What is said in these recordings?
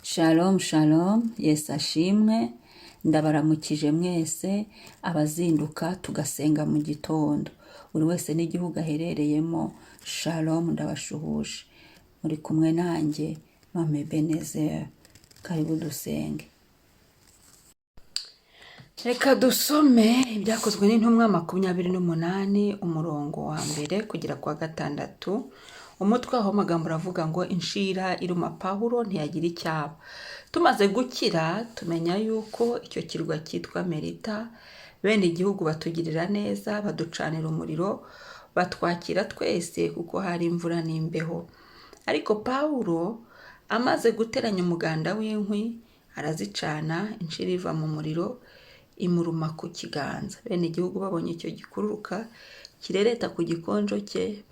Shalom shalom, Yesu ashimwe, ndabaramukije mwese abazinduka tugasenga mu gitondo, buri wese n'igihugu aherereyemo. Shalom, ndabashuhuje, muri kumwe nanjye Mame Ebenezer. Karibu dusenge. Reka dusome ibyakozwe n'intumwa 28 umurongo wa mbere kugera kwa 6. Umutwe aho amagambo uravuga ngo inshira iruma Pawulo ntiyagira icyaba. Tumaze gukira tumenya yuko icyo kirwa cyitwa Merita, bene igihugu batugirira neza, baducanira umuriro, batwakira twese kuko hari imvura n'imbeho. Ariko Pawulo amaze guteranya umuganda w'inkwi arazicana, inshira iva mu muriro imuruma ku kiganza. Bene igihugu babonye icyo gikururuka kirereta ku gikonjo cye,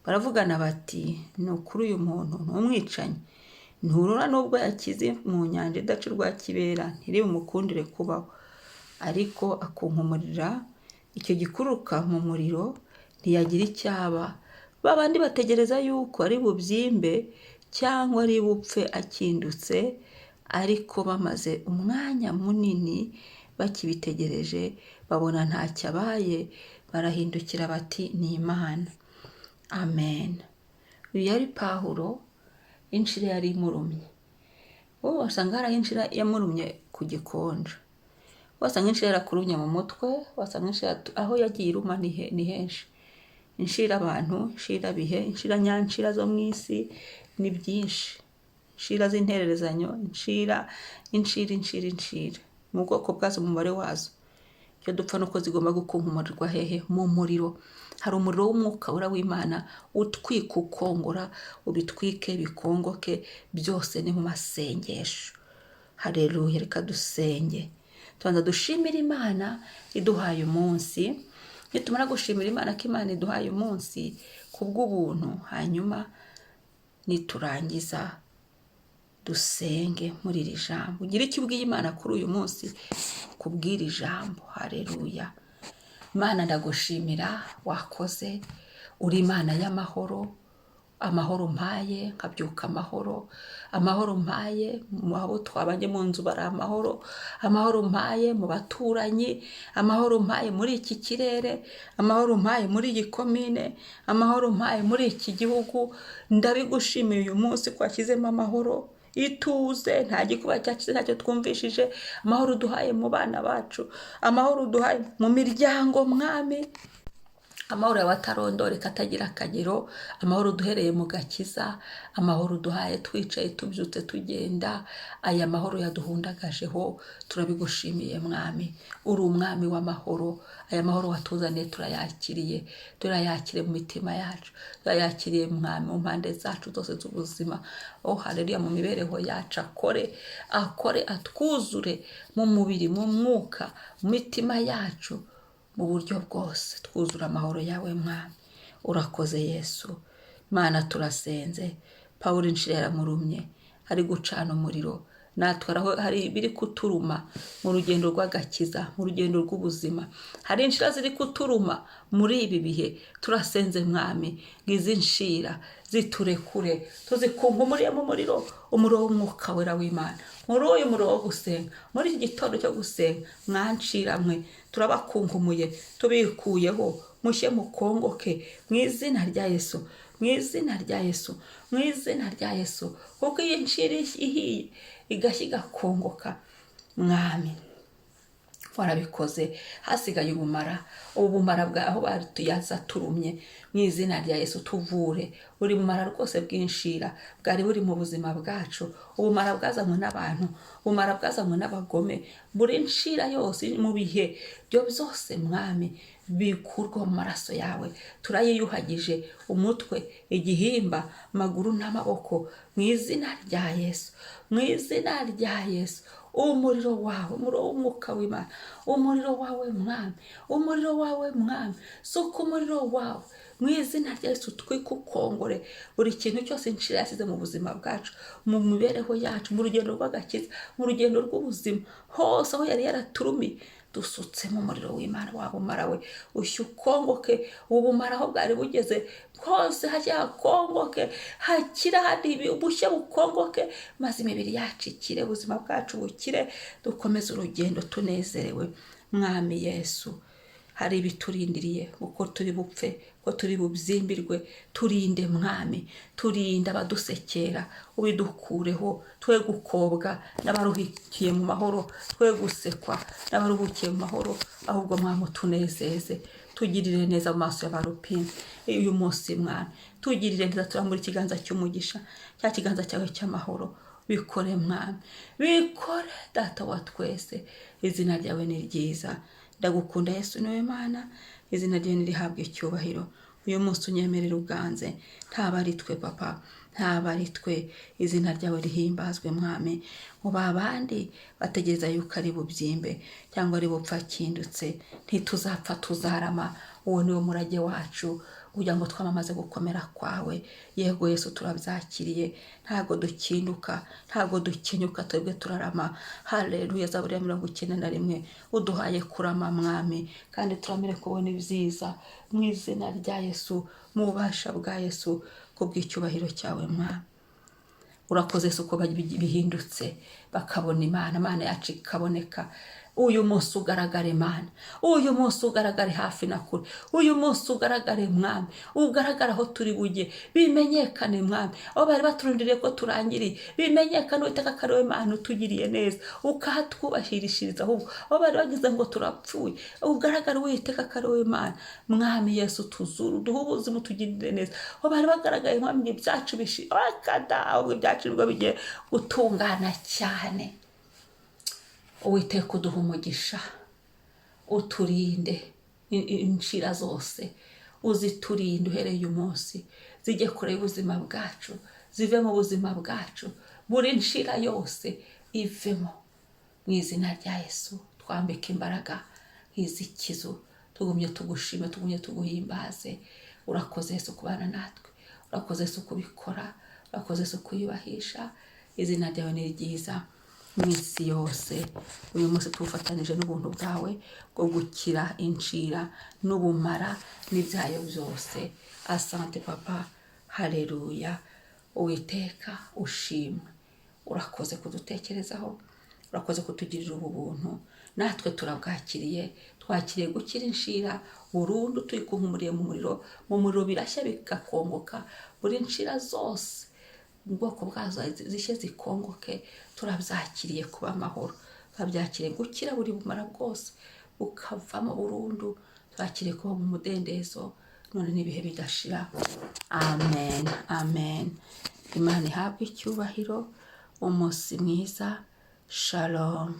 baravugana bati ni ukuri uyu muntu ni umwicanyi, nturura nubwo yakize mu nyanja idaca urwa kibera ntiri bumukundire kubaho. Ariko akunkumurira icyo gikururuka mu muriro ntiyagira icyaba. Babandi bategereza yuko ari bubyimbe cyangwa ari bupfe akindutse, ariko bamaze umwanya munini bakibitegereje babona ntacyo abaye, barahindukira bati ni Imana. Amen. Uyu yari Pawulo, inshira yari imurumye. Wowe wasanga hari inshira yamurumye ku gikonjo, wasanga inshira yarakurumye mu mutwe, wasanga inshira aho yagiye iruma ni henshi. Inshira abantu, inshira bihe, inshira nyanshira zo mu isi ni byinshi. Inshira z'intererezanyo, inshira mu bwoko bwazo, mu mubare wazo. Icyo dupfa nuko zigomba gukunkumurirwa hehe? Mu muriro. Hari umuriro w'umwuka w'Imana utwika ukongora, ubitwike bikongoke, byose ni mu masengesho. Haleluya. Reka dusenge. Tubanza dushimira Imana iduhaye umunsi. Nitumara gushimira Imana ko Imana iduhaye umunsi kubw'ubuntu, hanyuma niturangiza dusenge muri iri jambo. Gira icyo ubwiye Imana kuri uyu munsi kubw'iri jambo. Haleluya. Mana, ndagushimira, wakoze, uri Imana y'amahoro. Amahoro mpaye nkabyuka amahoro, amahoro mpaye mu abo twabanye mu nzu bari amahoro, amahoro mpaye mu baturanyi, amahoro mpaye muri iki kirere, amahoro mpaye muri iyi komine, amahoro mpaye muri iki gihugu. Ndabigushimiye uyu munsi kwashyizemo amahoro, ituze, nta gikuba cyakize ntacyo twumvishije. Amahoro uduhaye mu bana bacu, amahoro uduhaye mu miryango Mwami, amahoro yawe atarondoreka atagira akagero, amahoro duhereye mu gakiza, amahoro duhaye twicaye tubyutse tugenda. Aya mahoro yaduhundagajeho, turabigushimiye Mwami. Uri umwami w'amahoro. Aya mahoro watuzaniye turayakire mu mitima yacu, turayakiriye Mwami mu mpande zacu zose z'ubuzima. Haleluya. Mu mibereho yacu akore atwuzure mu mubiri, mu mwuka, mu mitima yacu, mu buryo bwose twuzura amahoro yawe Mwami. Urakoze Yesu. Mana, turasenze. Pawulo inshira yaramurumye, ari gucana umuriro. Natwe hari biri kuturuma mu rugendo rw'agakiza, mu rugendo rw'ubuzima. Hari inshira ziri kuturuma muri ibi bihe. Turasenze Mwami, ngizi nshira ziturekure, tuzikunkumuriye mu muriro, umuriro w'umwuka wera w'Imana. Muri uyu muriro wo gusenga, muri iki gitondo cyo gusenga, mwanshira mwe turabakunkumuye, tubikuyeho, mushye mukongoke mu izina rya Yesu, mu izina rya Yesu, mu izina rya Yesu. Kuko iyi nshira ihiye igashya igakongoka Mwami, warabikoze. Hasigaye ubumara, ubumara bwaho batuyaza turumye. Mu izina rya Yesu tuvure buri bumara rwose bw'inshira bwari buri mu buzima bwacu. Ubumara bwazanywe n'abantu, ubumara bwazanywe n'abagome, buri nshira yose mu bihe byo byose Mwami bikurwa mu maraso yawe. Turayiyuhagije umutwe, igihimba, amaguru n'amaboko, mu izina rya Yesu, mu izina rya Yesu. Umuriro wawe, umuriro w'umwuka w'Imana, umuriro wawe Mwami, umuriro wawe Mwami, suka umuriro wawe mu izina rya Yesu. Twikukongore buri kintu cyose inshira yasize mu buzima bwacu, mu mibereho yacu, mu rugendo rw'agakiza, mu rugendo rw'ubuzima, hose aho yari yaraturumiye dusutse mu muriro w'Imana wabumara we ushye ukongoke ubumara aho bwari bugeze hose hajya hakongoke hakira hadi ubushye bukongoke maze imibiri yacu ikire ubuzima bwacu bukire dukomeze urugendo tunezerewe mwami Yesu hari ibiturindiriye uko turi bupfe ko turi bubyimbirwe turinde mwami turinde abadusekera ubidukureho twe gukobwa n'abaruhikiye mu mahoro twe gusekwa n'abaruhukiye mu mahoro ahubwo mwami tunezeze tugirire neza mu maso y'abarupini uyu munsi mwami tugirire neza turambura ikiganza cy'umugisha cya kiganza cyawe cy'amahoro bikore mwami bikore data wa twese izina ryawe ni ryiza ndagukunda Yesu niwe Mana izina ryawe nirihabwe icyubahiro uyu munsi unyemerera uganze ntaba ari twe papa ntaba ari twe izina ryawe rihimbazwe mwami mu babandi bategereza yuko ari bubyimbe cyangwa ari bupfa kindutse ntituzapfa tuzarama uwo niwo murage wacu kugira ngo twamamaze gukomera kwawe yego Yesu turabyakiriye ntago dukinduka ntago dukenyuka twebwe turarama haleluya Zaburi ya 91 uduhaye kurama mwami kandi turamire kubona ibyiza mu izina rya Yesu mu bubasha bwa Yesu kubw'icyubahiro cyawe mwami urakoze Yesu ko bihindutse bakabona Imana yacu ikaboneka uyu munsi ugaragare Mana uyu munsi ugaragare hafi na kure uyu munsi ugaragare mwami ugaragara aho turi bujye bimenyekane mwami aho bari baturundiriye ko turangiriye bimenyekane Uwiteka ko ari wowe Mana utugiriye neza ukahatwubahirishiriza ahubwo aho bari bagize ngo turapfuye ugaragara Uwiteka ko ari wowe Mana mwami Yesu tuzuru duhe ubuzima utugirire neza aho bari bagaragaye mwami ibyacu akada ahubwo ibyacu nibwo bigiye gutungana cyane Uwiteka uduha umugisha uturinde inshira zose uziturinde uhereye uyu munsi zijye kure y'ubuzima bwacu zive mu buzima bwacu buri nshira yose ivemo mu izina rya Yesu twambike imbaraga nk'izikizo tugumye tugushime tugumye tuguhimbaze urakoze Yesu kubana natwe urakoze Yesu kubikora urakoze Yesu kuyubahisha izina ryawe ni ryiza mwisi yose uyu munsi tufatanije n'ubuntu bwawe bwo gukira inshira n'ubumara n'ibyayo byose asante papa haleluya Uwiteka ushimwe urakoze kudutekerezaho urakoze kutugirira ubu buntu natwe turabwakiriye twakiriye gukira inshira burundu tuyikuhumuriye mu muriro birashya bikakongoka buri nshira zose ubwoko bwazo zishye zikongoke turabyakiriye kuba amahoro turabyakiriye gukira buri bumara bwose bukavamo burundu twakiriye kuba mu mudendezo none n'ibihe bidashira amen amen Imana ihabwe icyubahiro umunsi mwiza shalom